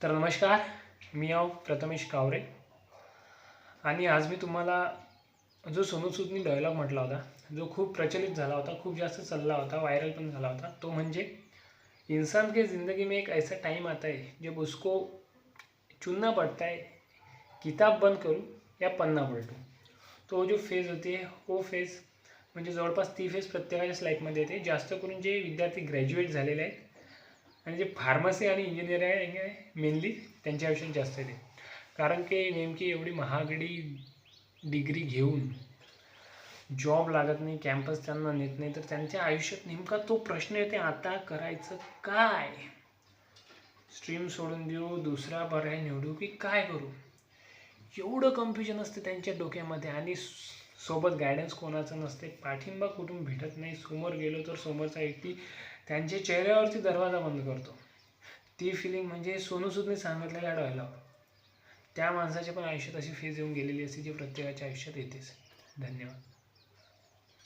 तर नमस्कार, मी आहो प्रथमेश कावरे आणि आज मी तुम्हाला जो सोनू सूदनी डायलॉग म्हटला होता, जो खूप प्रचलित झाला होता, खूप जास्त चालला होता, व्हायरल पण झाला होता, तो म्हणजे इंसान के ज़िंदगी में एक ऐसा टाइम आता है जब उसको चुनना पड़ता है, किताब बंद करूँ या पन्ना पलटूँ. तो जो फेज होते वो फेज म्हणजे जवळपास ती फेज प्रत्येकाच्याच लाईफमध्ये येते. जास्त करून जे विद्यार्थी ग्रॅज्युएट झालेले आहेत आणि जे फार्मसी आणि इंजिनिअरिंग आहे मेनली त्यांच्या आयुष्यात जास्त येते. कारण की नेमकी एवढी महागडी डिग्री घेऊन जॉब लागत नाही, कॅम्पस त्यांना नेत नाही, तर त्यांच्या आयुष्यात नेमका तो प्रश्न येते, आता करायचं काय? स्ट्रीम सोडून देऊ, दुसरा पर्याय निवडू की काय करू? एवढं कन्फ्युजन असते त्यांच्या डोक्यामध्ये आणि सोबत गायडन्स कोणाचं नसते, पाठिंबा कुठून भेटत नाही. समोर गेलो तर समोरचा व्यक्ती त्यांच्या चेहऱ्यावरती दरवाजा बंद करतो. ती फिलिंग म्हणजे सोनू सूदने सांगितलेला डायलॉग. त्या माणसाच्या पण आयुष्यात अशी फेज येऊन गेलेली असते जी प्रत्येकाच्या आयुष्यात येतेच. धन्यवाद.